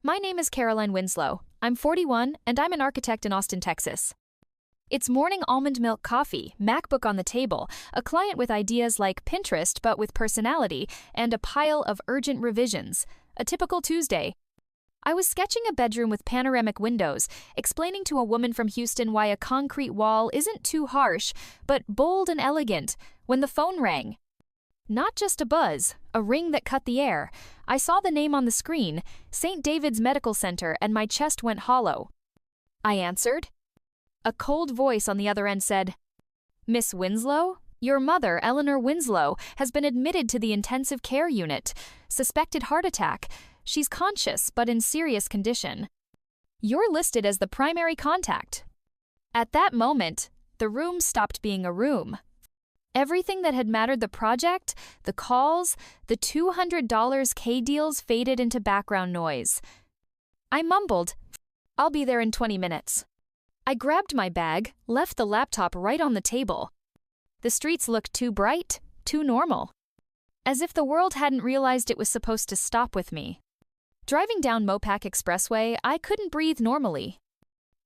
My name is Caroline Winslow. I'm 41, and I'm an architect in Austin, Texas. It's morning almond milk coffee, MacBook on the table, a client with ideas like Pinterest but with personality, and a pile of urgent revisions. A typical Tuesday. I was sketching a bedroom with panoramic windows, explaining to a woman from Houston why a concrete wall isn't too harsh, but bold and elegant, when the phone rang. Not just a buzz, a ring that cut the air. I saw the name on the screen, St. David's Medical Center, and my chest went hollow. I answered. A cold voice on the other end said, "Miss Winslow? Your mother, Eleanor Winslow, has been admitted to the intensive care unit. Suspected heart attack. She's conscious, but in serious condition. You're listed as the primary contact." At that moment, the room stopped being a room. Everything that had mattered the project, the calls, the $200 K deals faded into background noise. I mumbled, "I'll be there in 20 minutes. I grabbed my bag, left the laptop right on the table. The streets looked too bright, too normal. As if the world hadn't realized it was supposed to stop with me. Driving down Mopac Expressway, I couldn't breathe normally.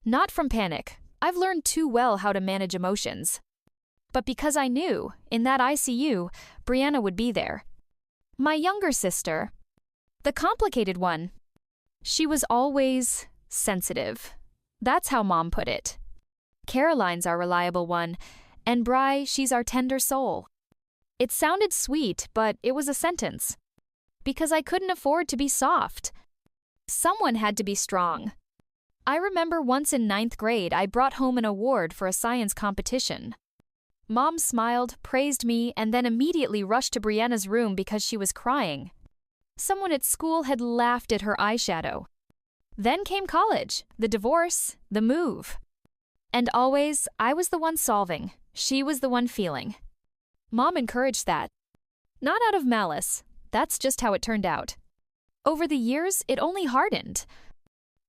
Not from panic. I've learned too well how to manage emotions. But because I knew, in that ICU, Brianna would be there. My younger sister. The complicated one. She was always sensitive. That's how Mom put it. Caroline's our reliable one, and Bri, she's our tender soul. It sounded sweet, but it was a sentence. Because I couldn't afford to be soft. Someone had to be strong. I remember once in 9th grade, I brought home an award for a science competition. Mom smiled, praised me, and then immediately rushed to Brianna's room because she was crying. Someone at school had laughed at her eyeshadow. Then came college, the divorce, the move. And always, I was the one solving. She was the one feeling. Mom encouraged that. Not out of malice. That's just how it turned out. Over the years, it only hardened.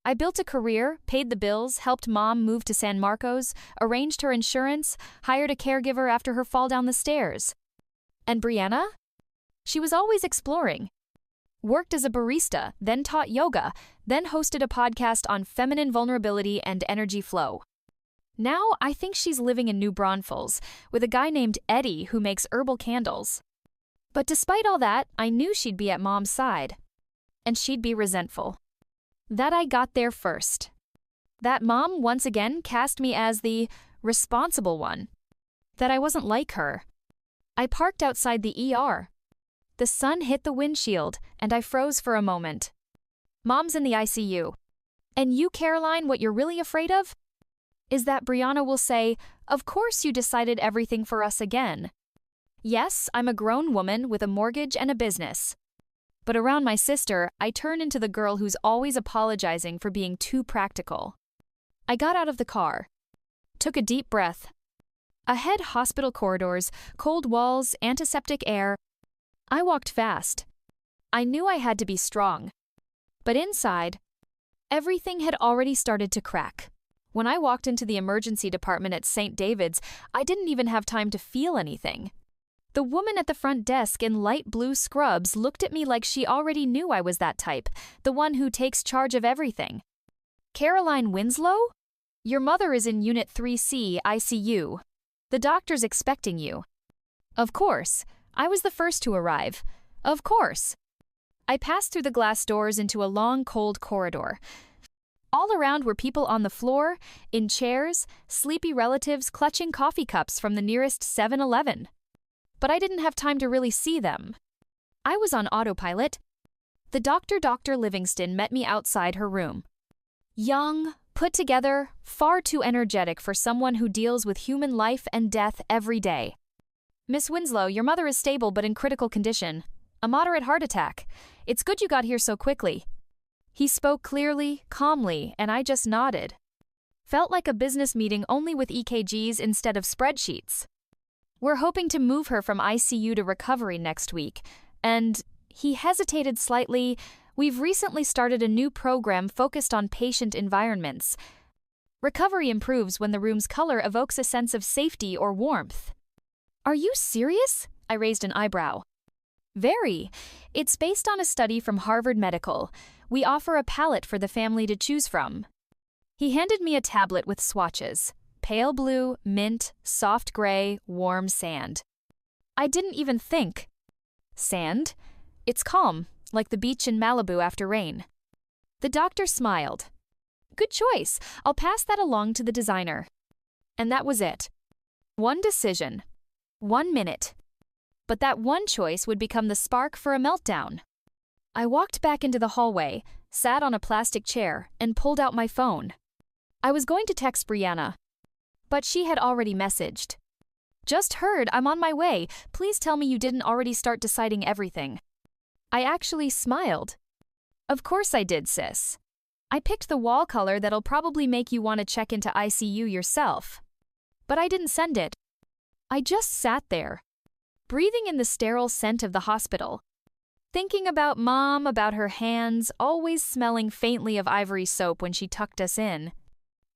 I built a career, paid the bills, helped Mom move to San Marcos, arranged her insurance, hired a caregiver after her fall down the stairs. And Brianna? She was always exploring. Worked as a barista, then taught yoga, then hosted a podcast on feminine vulnerability and energy flow. Now I think she's living in New Braunfels with a guy named Eddie who makes herbal candles. But despite all that, I knew she'd be at Mom's side. And she'd be resentful. That I got there first. That Mom once again cast me as the responsible one. That I wasn't like her. I parked outside the ER. The sun hit the windshield, and I froze for a moment. Mom's in the ICU. And you, Caroline, what you're really afraid of? Is that Brianna will say, "Of course you decided everything for us again." Yes, I'm a grown woman with a mortgage and a business. But around my sister, I turn into the girl who's always apologizing for being too practical. I got out of the car. Took a deep breath. Ahead, hospital corridors, cold walls, antiseptic air. I walked fast. I knew I had to be strong. But inside, everything had already started to crack. When I walked into the emergency department at St. David's, I didn't even have time to feel anything. The woman at the front desk in light blue scrubs looked at me like she already knew I was that type, the one who takes charge of everything. "Caroline Winslow? Your mother is in Unit 3C, ICU. The doctor's expecting you." Of course, I was the first to arrive. Of course. I passed through the glass doors into a long, cold corridor. All around were people on the floor, in chairs, sleepy relatives clutching coffee cups from the nearest 7-Eleven. But I didn't have time to really see them. I was on autopilot. The doctor, Dr. Livingston, met me outside her room. Young, put together, far too energetic for someone who deals with human life and death every day. "Miss Winslow, your mother is stable but in critical condition. A moderate heart attack. It's good you got here so quickly." He spoke clearly, calmly, and I just nodded. Felt like a business meeting only with EKGs instead of spreadsheets. "We're hoping to move her from ICU to recovery next week, and," he hesitated slightly, "we've recently started a new program focused on patient environments. Recovery improves when the room's color evokes a sense of safety or warmth." "Are you serious?" I raised an eyebrow. "Very. It's based on a study from Harvard Medical. We offer a palette for the family to choose from. He handed me a tablet with swatches: pale blue, mint, soft gray, warm sand. I didn't even think. Sand? It's calm, like the beach in Malibu after rain. The doctor smiled. Good choice. I'll pass that along to the designer. And that was it. One decision. 1 minute. But that one choice would become the spark for a meltdown. I walked back into the hallway, sat on a plastic chair, and pulled out my phone. I was going to text Brianna, but she had already messaged. Just heard, I'm on my way. Please tell me you didn't already start deciding everything. I actually smiled. Of course I did, sis. I picked the wall color that'll probably make you want to check into ICU yourself. But I didn't send it. I just sat there, breathing in the sterile scent of the hospital, thinking about Mom, about her hands, always smelling faintly of ivory soap when she tucked us in,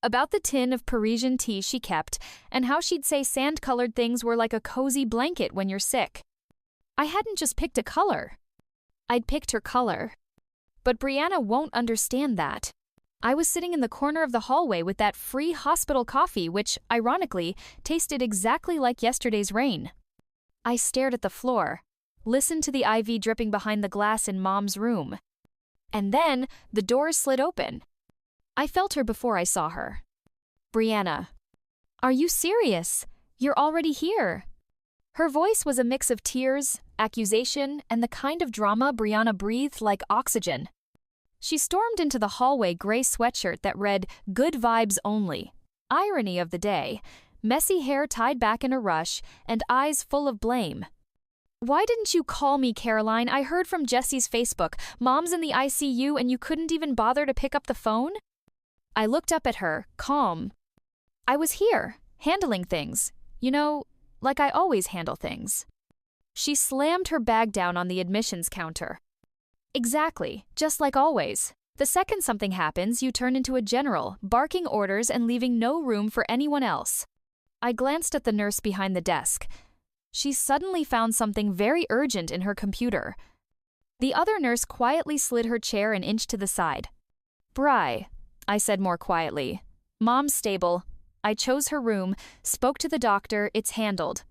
about the tin of Parisian tea she kept, and how she'd say sand-colored things were like a cozy blanket when you're sick. I hadn't just picked a color. I'd picked her color. But Brianna won't understand that. I was sitting in the corner of the hallway with that free hospital coffee, which, ironically, tasted exactly like yesterday's rain. I stared at the floor, listened to the IV dripping behind the glass in Mom's room. And then, the doors slid open. I felt her before I saw her. Brianna. Are you serious? You're already here. Her voice was a mix of tears, accusation, and the kind of drama Brianna breathed like oxygen. She stormed into the hallway gray sweatshirt that read, "Good vibes only." Irony of the day. Messy hair tied back in a rush, and eyes full of blame. Why didn't you call me, Caroline? I heard from Jesse's Facebook. Mom's in the ICU and you couldn't even bother to pick up the phone? I looked up at her, calm. I was here, handling things. You know, like I always handle things. She slammed her bag down on the admissions counter. Exactly, just like always. The second something happens, you turn into a general, barking orders and leaving no room for anyone else. I glanced at the nurse behind the desk. She suddenly found something very urgent in her computer. The other nurse quietly slid her chair an inch to the side. Bri, I said more quietly. Mom's stable. I chose her room, spoke to the doctor, it's handled.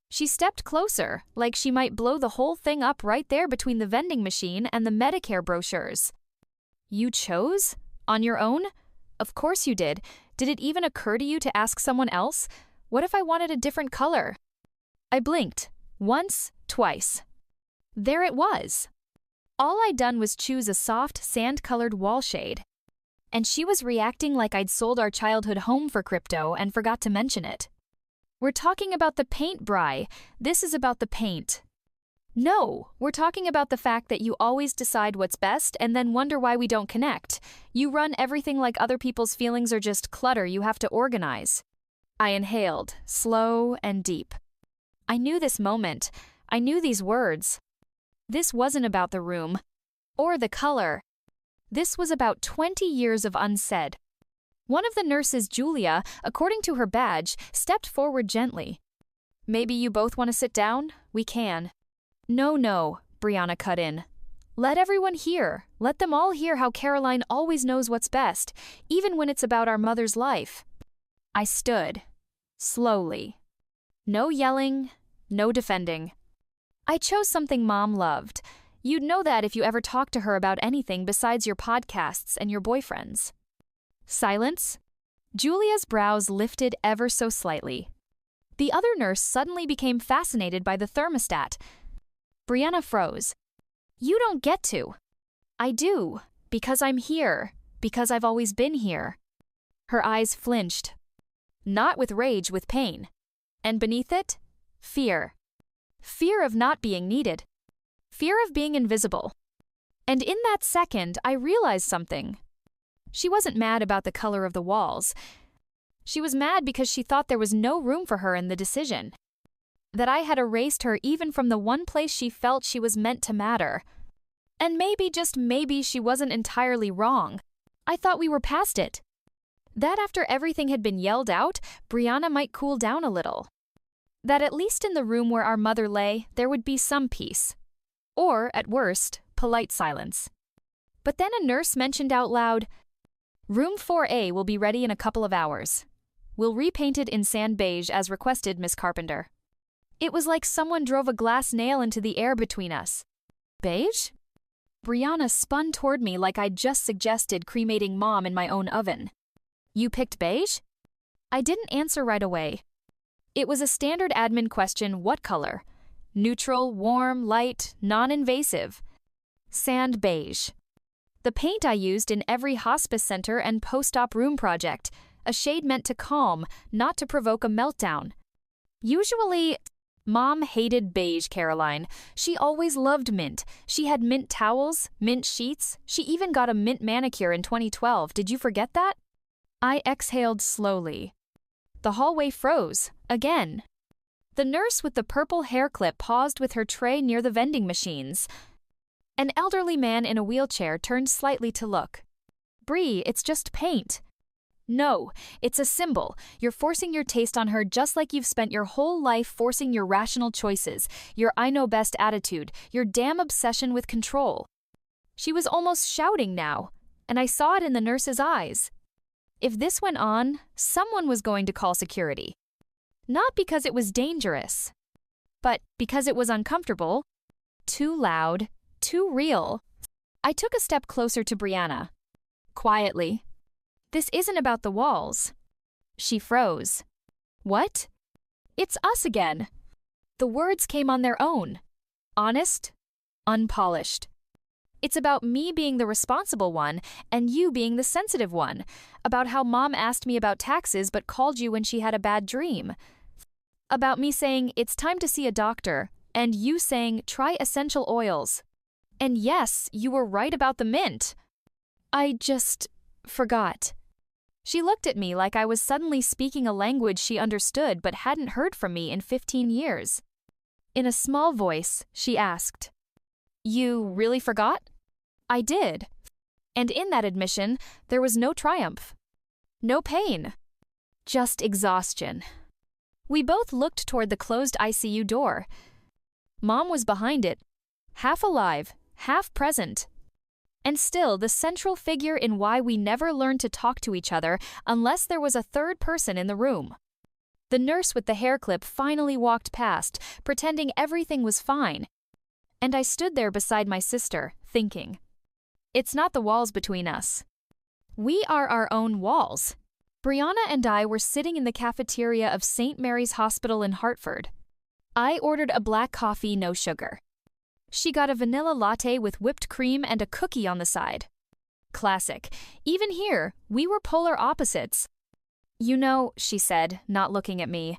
She stepped closer, like she might blow the whole thing up right there between the vending machine and the Medicare brochures. You chose? On your own? Of course you did. Did it even occur to you to ask someone else? What if I wanted a different color? I blinked. Once, twice. There it was. All I'd done was choose a soft, sand-colored wall shade. And she was reacting like I'd sold our childhood home for crypto and forgot to mention it. We're talking about the paint, Bri. This is about the paint. No, we're talking about the fact that you always decide what's best and then wonder why we don't connect. You run everything like other people's feelings are just clutter you have to organize. I inhaled, slow and deep. I knew this moment. I knew these words. This wasn't about the room. Or the color. This was about 20 years of unsaid. One of the nurses, Julia, according to her badge, stepped forward gently. Maybe you both want to sit down? We can. No, Brianna cut in. Let everyone hear. Let them all hear how Caroline always knows what's best, even when it's about our mother's life. I stood. Slowly. No yelling, no defending. I chose something Mom loved. You'd know that if you ever talked to her about anything besides your podcasts and your boyfriends. Silence. Julia's brows lifted ever so slightly. The other nurse suddenly became fascinated by the thermostat. Brianna froze. You don't get to. I do, because I'm here, because I've always been here. Her eyes flinched. Not with rage, with pain. And beneath it, fear. Fear of not being needed. Fear of being invisible. And in that second, I realized something. She wasn't mad about the color of the walls. She was mad because she thought there was no room for her in the decision. That I had erased her even from the one place she felt she was meant to matter. And maybe, just maybe, she wasn't entirely wrong. I thought we were past it. That after everything had been yelled out, Brianna might cool down a little. That at least in the room where our mother lay, there would be some peace. Or, at worst, polite silence. But then a nurse mentioned out loud, "Room 4A will be ready in a couple of hours. We'll repaint it in sand beige as requested, Miss Carpenter." It was like someone drove a glass nail into the air between us. Beige? Brianna spun toward me like I'd just suggested cremating Mom in my own oven. "You picked beige?" I didn't answer right away. It was a standard admin question, what color? Neutral, warm, light, non-invasive. Sand beige. The paint I used in every hospice center and post-op room project, a shade meant to calm, not to provoke a meltdown. Usually, Mom hated beige, Caroline. She always loved mint. She had mint towels, mint sheets. She even got a mint manicure in 2012. Did you forget that? I exhaled slowly. The hallway froze, again. The nurse with the purple hair clip paused with her tray near the vending machines. An elderly man in a wheelchair turned slightly to look. "Bree, it's just paint." "No, it's a symbol. You're forcing your taste on her just like you've spent your whole life forcing your rational choices, your I know best attitude, your damn obsession with control." She was almost shouting now, and I saw it in the nurse's eyes. If this went on, someone was going to call security. Not because it was dangerous, but because it was uncomfortable, too loud, too real. I took a step closer to Brianna. Quietly. "This isn't about the walls." She froze. "What?" "It's us again." The words came on their own. Honest, unpolished. "It's about me being the responsible one and you being the sensitive one. About how Mom asked me about taxes but called you when she had a bad dream. About me saying, 'It's time to see a doctor,' and you saying, 'Try essential oils.' And yes, you were right about the mint. I just forgot." She looked at me like I was suddenly speaking a language she understood but hadn't heard from me in 15 years. In a small voice, she asked, "You really forgot?" I did. And in that admission, there was no triumph. No pain. Just exhaustion. We both looked toward the closed ICU door. Mom was behind it, half alive, half present. And still the central figure in why we never learned to talk to each other unless there was a third person in the room. The nurse with the hair clip finally walked past, pretending everything was fine. And I stood there beside my sister, thinking, it's not the walls between us. We are our own walls. Brianna and I were sitting in the cafeteria of St. Mary's Hospital in Hartford. I ordered a black coffee, no sugar. She got a vanilla latte with whipped cream and a cookie on the side. Classic. Even here, we were polar opposites. "You know," she said, not looking at me,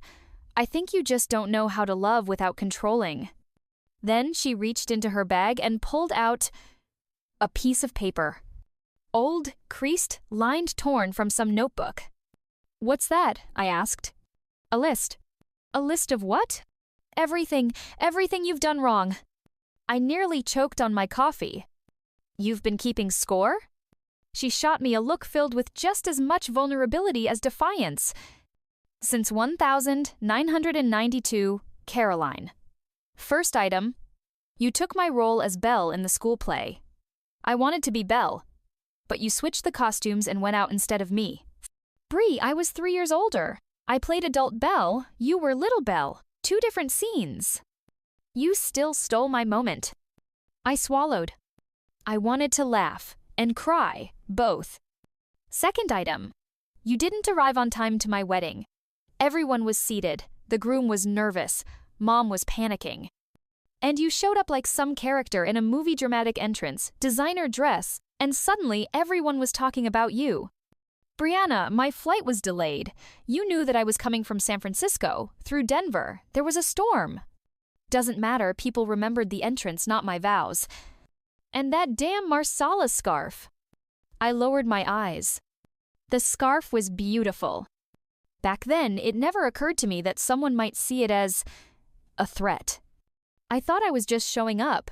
"I think you just don't know how to love without controlling." Then she reached into her bag and pulled out a piece of paper. Old, creased, lined, torn from some notebook. "What's that?" I asked. "A list." "A list of what?" Everything you've done wrong." I nearly choked on my coffee. "You've been keeping score?" She shot me a look filled with just as much vulnerability as defiance. "Since 1992, Caroline." First item, you took my role as Belle in the school play. I wanted to be Belle, but you switched the costumes and went out instead of me. Bree, I was 3 years older. I played adult Belle, you were little Belle. 2 different scenes. You still stole my moment. I swallowed. I wanted to laugh and cry, both. Second item, you didn't arrive on time to my wedding. Everyone was seated, the groom was nervous, Mom was panicking. And you showed up like some character in a movie dramatic entrance, designer dress, and suddenly everyone was talking about you. Brianna, my flight was delayed. You knew that I was coming from San Francisco, through Denver. There was a storm. Doesn't matter, people remembered the entrance, not my vows. And that damn Marsala scarf. I lowered my eyes. The scarf was beautiful. Back then, it never occurred to me that someone might see it as a threat. I thought I was just showing up.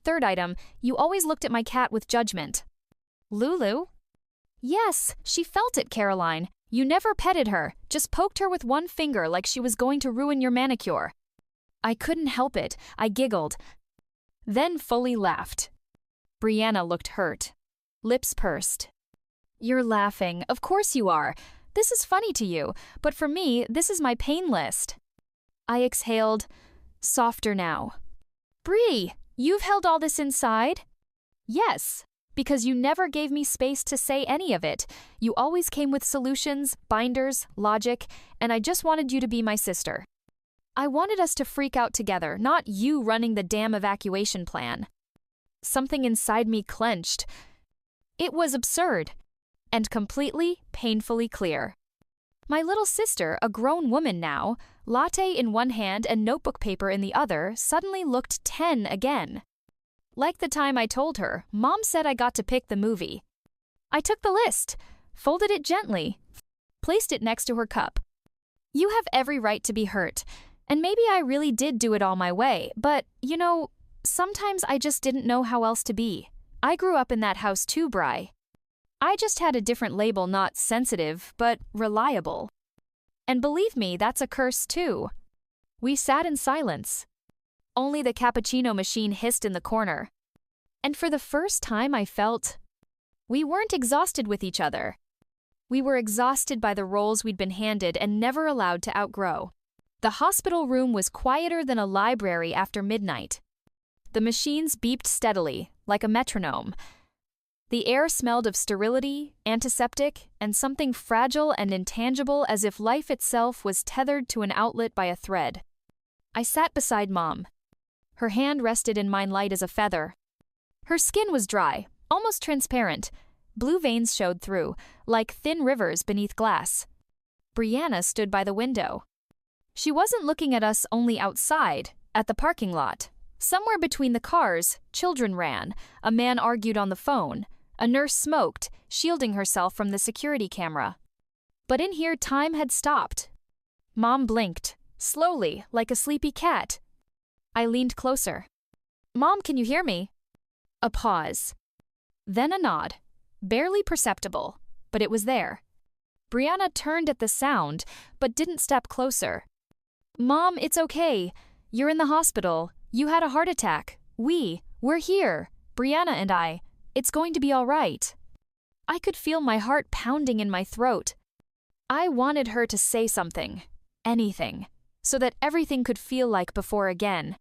Third item, you always looked at my cat with judgment. Lulu? Yes, she felt it, Caroline. You never petted her, just poked her with one finger like she was going to ruin your manicure. I couldn't help it. I giggled, then fully laughed. Brianna looked hurt. Lips pursed. You're laughing. Of course you are. This is funny to you, but for me, this is my pain list. I exhaled, softer now. Bree, you've held all this inside? Yes, because you never gave me space to say any of it. You always came with solutions, binders, logic, and I just wanted you to be my sister. I wanted us to freak out together, not you running the damn evacuation plan. Something inside me clenched. It was absurd, and completely, painfully clear. My little sister, a grown woman now, latte in one hand and notebook paper in the other, suddenly looked 10 again. Like the time I told her, Mom said I got to pick the movie. I took the list, folded it gently, placed it next to her cup. You have every right to be hurt, and maybe I really did do it all my way, but, sometimes I just didn't know how else to be. I grew up in that house too, Bri. I just had a different label, not sensitive, but reliable. And believe me, that's a curse too. We sat in silence. Only the cappuccino machine hissed in the corner. And for the first time I felt we weren't exhausted with each other. We were exhausted by the roles we'd been handed and never allowed to outgrow. The hospital room was quieter than a library after midnight. The machines beeped steadily, like a metronome. The air smelled of sterility, antiseptic, and something fragile and intangible as if life itself was tethered to an outlet by a thread. I sat beside Mom. Her hand rested in mine light as a feather. Her skin was dry, almost transparent. Blue veins showed through, like thin rivers beneath glass. Brianna stood by the window. She wasn't looking at us only outside, at the parking lot. Somewhere between the cars, children ran, a man argued on the phone. A nurse smoked, shielding herself from the security camera. But in here, time had stopped. Mom blinked, slowly, like a sleepy cat. I leaned closer. Mom, can you hear me? A pause. Then a nod, barely perceptible, but it was there. Brianna turned at the sound, but didn't step closer. Mom, it's okay. You're in the hospital. You had a heart attack. We're here. Brianna and I. It's going to be all right. I could feel my heart pounding in my throat. I wanted her to say something, anything, so that everything could feel like before again.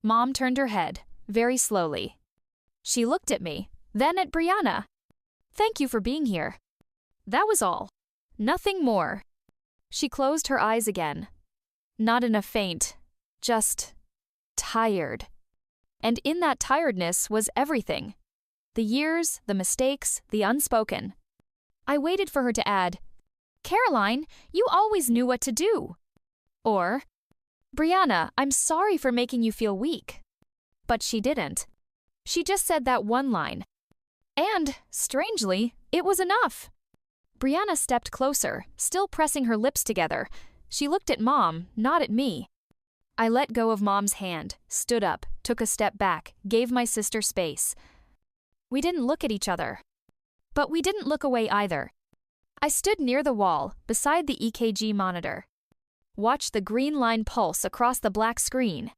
Mom turned her head, very slowly. She looked at me, then at Brianna. Thank you for being here. That was all. Nothing more. She closed her eyes again. Not in a faint, just tired. And in that tiredness was everything. The years, the mistakes, the unspoken. I waited for her to add, Caroline, you always knew what to do. Or, Brianna, I'm sorry for making you feel weak. But she didn't. She just said that one line. And, strangely, it was enough. Brianna stepped closer, still pressing her lips together. She looked at Mom, not at me. I let go of Mom's hand, stood up, took a step back, gave my sister space. We didn't look at each other. But we didn't look away either. I stood near the wall, beside the EKG monitor. Watched the green line pulse across the black screen.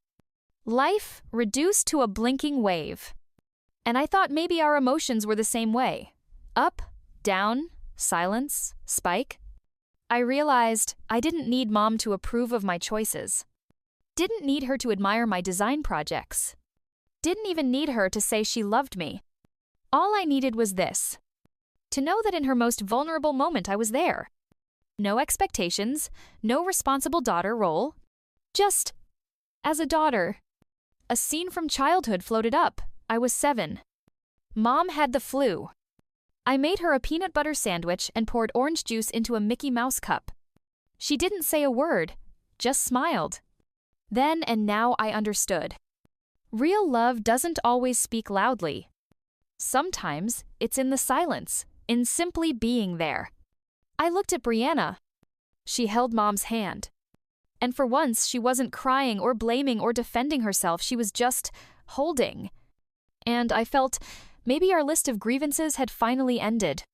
Life reduced to a blinking wave. And I thought maybe our emotions were the same way. Up, down, silence, spike. I realized I didn't need Mom to approve of my choices. Didn't need her to admire my design projects. Didn't even need her to say she loved me. All I needed was this. To know that in her most vulnerable moment I was there. No expectations, no responsible daughter role. Just, as a daughter. A scene from childhood floated up. I was 7. Mom had the flu. I made her a peanut butter sandwich and poured orange juice into a Mickey Mouse cup. She didn't say a word, just smiled. Then and now I understood. Real love doesn't always speak loudly. Sometimes it's in the silence, in simply being there. I looked at Brianna. She held Mom's hand. And for once, she wasn't crying or blaming or defending herself. She was just holding. And I felt maybe our list of grievances had finally ended.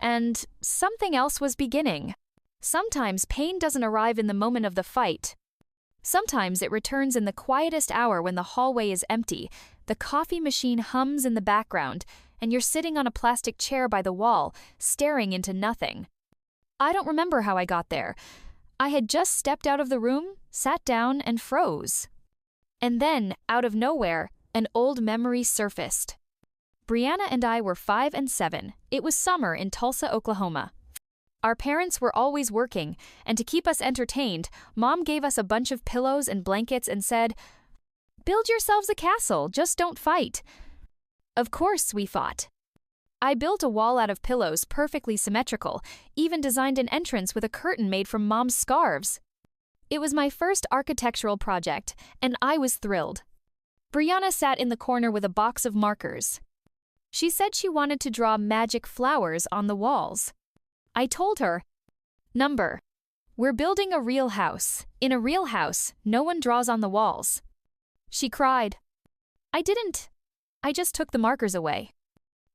And something else was beginning. Sometimes pain doesn't arrive in the moment of the fight. Sometimes it returns in the quietest hour when the hallway is empty, the coffee machine hums in the background, and you're sitting on a plastic chair by the wall, staring into nothing. I don't remember how I got there. I had just stepped out of the room, sat down, and froze. And then, out of nowhere, an old memory surfaced. Brianna and I were 5 and 7. It was summer in Tulsa, Oklahoma. Our parents were always working, and to keep us entertained, Mom gave us a bunch of pillows and blankets and said, "Build yourselves a castle, just don't fight." Of course we fought. I built a wall out of pillows perfectly symmetrical, even designed an entrance with a curtain made from Mom's scarves. It was my first architectural project, and I was thrilled. Brianna sat in the corner with a box of markers. She said she wanted to draw magic flowers on the walls. I told her, "Number, we're building a real house. In a real house, no one draws on the walls." She cried. I didn't. I just took the markers away.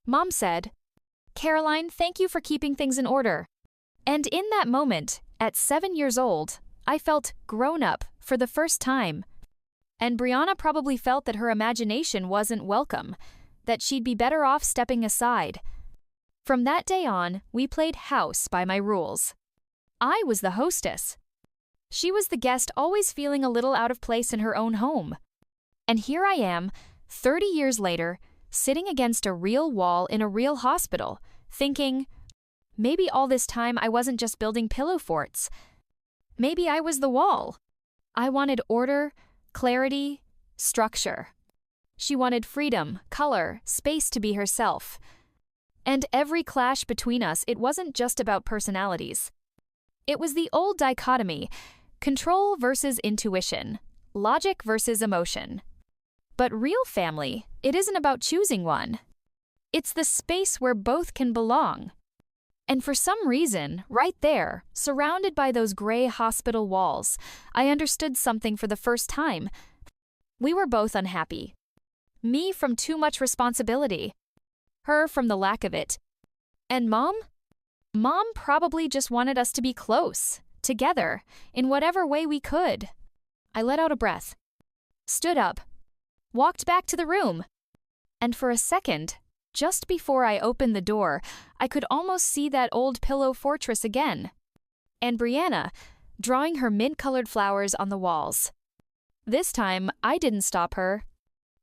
Mom said, "Caroline, thank you for keeping things in order." And in that moment, at 7 years old, I felt grown up for the first time. And Brianna probably felt that her imagination wasn't welcome, that she'd be better off stepping aside. From that day on, we played house by my rules. I was the hostess. She was the guest, always feeling a little out of place in her own home. And here I am, 30 years later, sitting against a real wall in a real hospital, thinking, maybe all this time I wasn't just building pillow forts. Maybe I was the wall. I wanted order, clarity, structure. She wanted freedom, color, space to be herself. And every clash between us, it wasn't just about personalities. It was the old dichotomy, control versus intuition, logic versus emotion. But real family, it isn't about choosing one. It's the space where both can belong. And for some reason, right there, surrounded by those gray hospital walls, I understood something for the first time. We were both unhappy. Me from too much responsibility. Her from the lack of it. And Mom? Mom probably just wanted us to be close, together, in whatever way we could. I let out a breath, stood up, walked back to the room. And for a second, just before I opened the door, I could almost see that old pillow fortress again. And Brianna, drawing her mint-colored flowers on the walls. This time, I didn't stop her.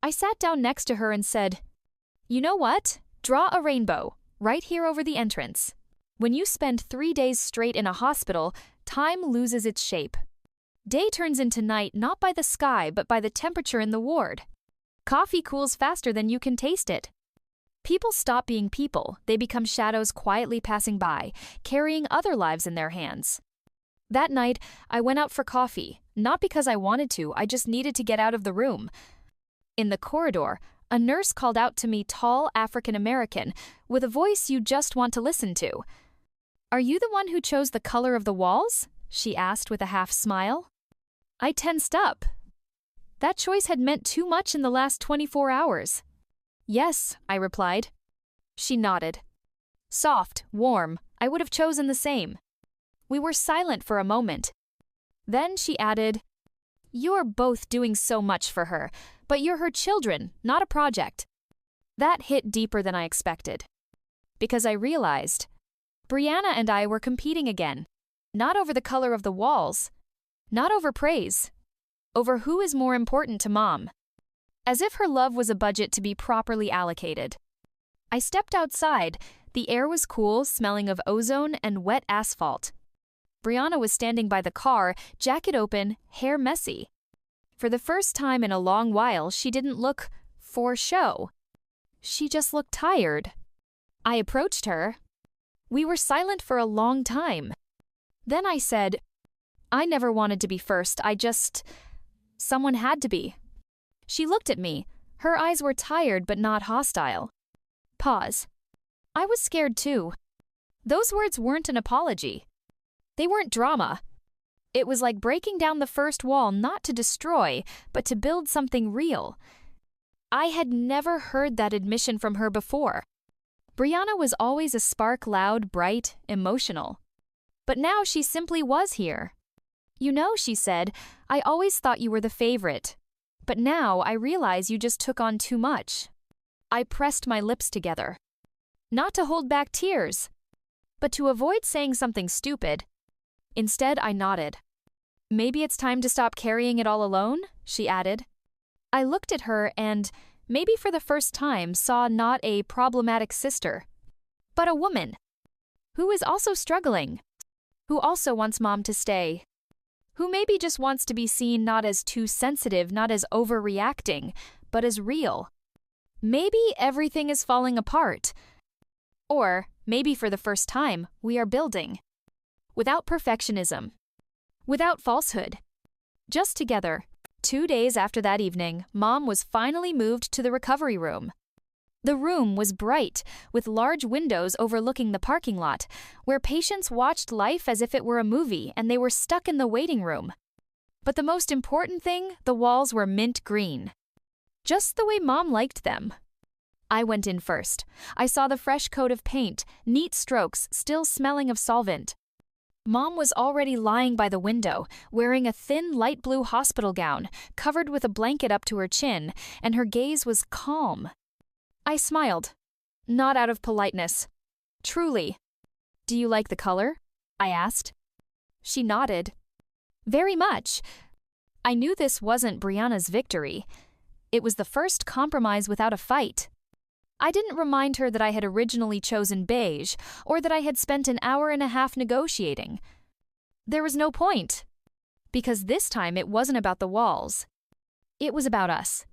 I sat down next to her and said, "You know what? Draw a rainbow, right here over the entrance. When you spend 3 days straight in a hospital, time loses its shape. Day turns into night not by the sky, but by the temperature in the ward. Coffee cools faster than you can taste it. People stop being people, they become shadows quietly passing by, carrying other lives in their hands." That night, I went out for coffee, not because I wanted to, I just needed to get out of the room. In the corridor, a nurse called out to me, tall, African-American, with a voice you just want to listen to. "Are you the one who chose the color of the walls?" she asked with a half smile. I tensed up. That choice had meant too much in the last 24 hours. "Yes," I replied. She nodded. Soft, warm, I would have chosen the same. We were silent for a moment. Then she added, "You're both doing so much for her, but you're her children, not a project." That hit deeper than I expected. Because I realized, Brianna and I were competing again, not over the color of the walls, not over praise, over who is more important to Mom. As if her love was a budget to be properly allocated. I stepped outside. The air was cool, smelling of ozone and wet asphalt. Brianna was standing by the car, jacket open, hair messy. For the first time in a long while, she didn't look for show. She just looked tired. I approached her. We were silent for a long time. Then I said, "I never wanted to be first, someone had to be." She looked at me. Her eyes were tired but not hostile. Pause. I was scared too. Those words weren't an apology. They weren't drama. It was like breaking down the first wall not to destroy, but to build something real. I had never heard that admission from her before. Brianna was always a spark, loud, bright, emotional. But now she simply was here. You know, she said, I always thought you were the favorite. But now I realize you just took on too much. I pressed my lips together. Not to hold back tears, but to avoid saying something stupid. Instead, I nodded. Maybe it's time to stop carrying it all alone, she added. I looked at her and, maybe for the first time, saw not a problematic sister, but a woman who is also struggling, who also wants mom to stay, who maybe just wants to be seen not as too sensitive, not as overreacting, but as real. Maybe everything is falling apart. Or, maybe for the first time, we are building. Without perfectionism. Without falsehood. Just together. 2 days after that evening, Mom was finally moved to the recovery room. The room was bright, with large windows overlooking the parking lot, where patients watched life as if it were a movie and they were stuck in the waiting room. But the most important thing, the walls were mint green. Just the way Mom liked them. I went in first. I saw the fresh coat of paint, neat strokes, still smelling of solvent. Mom was already lying by the window, wearing a thin light blue hospital gown, covered with a blanket up to her chin, and her gaze was calm. I smiled. Not out of politeness. Truly. Do you like the color? I asked. She nodded. Very much. I knew this wasn't Brianna's victory. It was the first compromise without a fight. I didn't remind her that I had originally chosen beige, or that I had spent an hour and a half negotiating. There was no point. Because this time it wasn't about the walls. It was about us.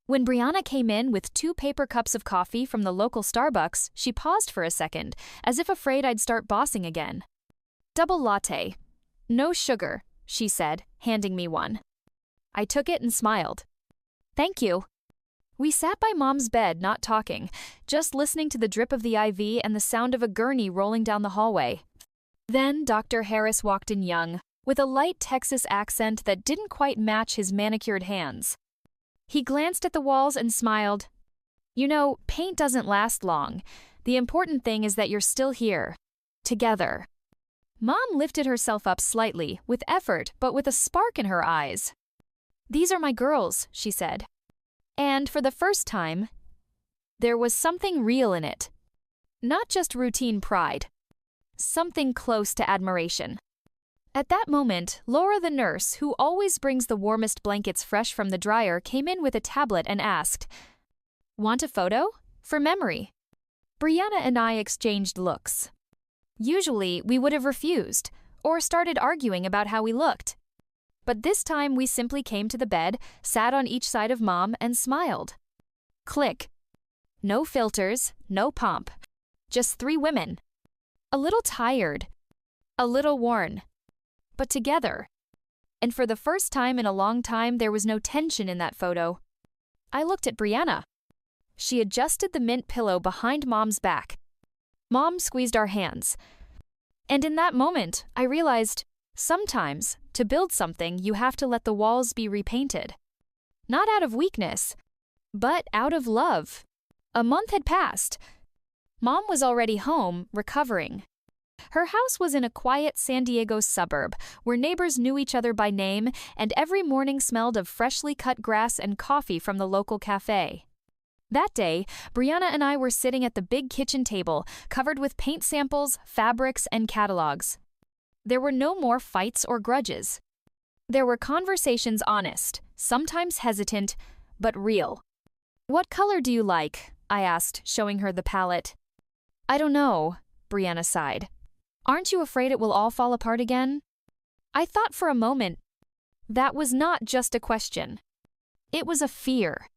When Brianna came in with 2 paper cups of coffee from the local Starbucks, she paused for a second, as if afraid I'd start bossing again. Double latte. No sugar, she said, handing me one. I took it and smiled. Thank you. We sat by Mom's bed, not talking, just listening to the drip of the IV and the sound of a gurney rolling down the hallway. Then Dr. Harris walked in young, with a light Texas accent that didn't quite match his manicured hands. He glanced at the walls and smiled. You know, paint doesn't last long. The important thing is that you're still here. Together. Mom lifted herself up slightly, with effort, but with a spark in her eyes. These are my girls, she said. And for the first time, there was something real in it. Not just routine pride. Something close to admiration. At that moment, Laura the nurse, who always brings the warmest blankets fresh from the dryer, came in with a tablet and asked, "Want a photo? For memory." Brianna and I exchanged looks. Usually, we would have refused, or started arguing about how we looked. But this time we simply came to the bed, sat on each side of Mom, and smiled. Click. No filters, no pomp. Just 3 women. A little tired. A little worn. But together. And for the first time in a long time, there was no tension in that photo. I looked at Brianna. She adjusted the mint pillow behind Mom's back. Mom squeezed our hands. And in that moment, I realized, sometimes, to build something, you have to let the walls be repainted. Not out of weakness, but out of love. A month had passed. Mom was already home, recovering. Her house was in a quiet San Diego suburb, where neighbors knew each other by name, and every morning smelled of freshly cut grass and coffee from the local cafe. That day, Brianna and I were sitting at the big kitchen table, covered with paint samples, fabrics, and catalogs. There were no more fights or grudges. There were conversations honest, sometimes hesitant, but real. "What color do you like?" I asked, showing her the palette. "I don't know," Brianna sighed. "Aren't you afraid it will all fall apart again?" I thought for a moment. That was not just a question. It was a fear.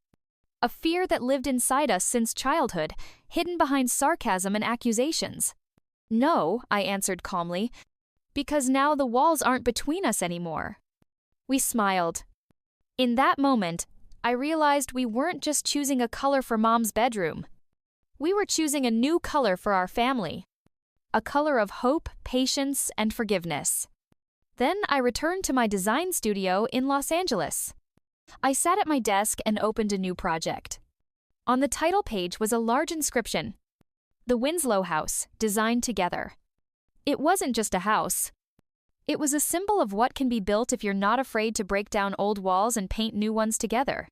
A fear that lived inside us since childhood, hidden behind sarcasm and accusations. "No," I answered calmly. "Because now the walls aren't between us anymore." We smiled. In that moment, I realized we weren't just choosing a color for Mom's bedroom. We were choosing a new color for our family. A color of hope, patience, and forgiveness. Then I returned to my design studio in Los Angeles. I sat at my desk and opened a new project. On the title page was a large inscription. "The Winslow House, designed together." It wasn't just a house. It was a symbol of what can be built if you're not afraid to break down old walls and paint new ones together.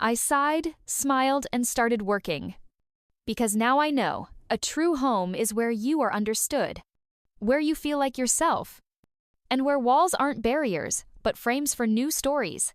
I sighed, smiled, and started working. Because now I know, a true home is where you are understood, where you feel like yourself, and where walls aren't barriers, but frames for new stories.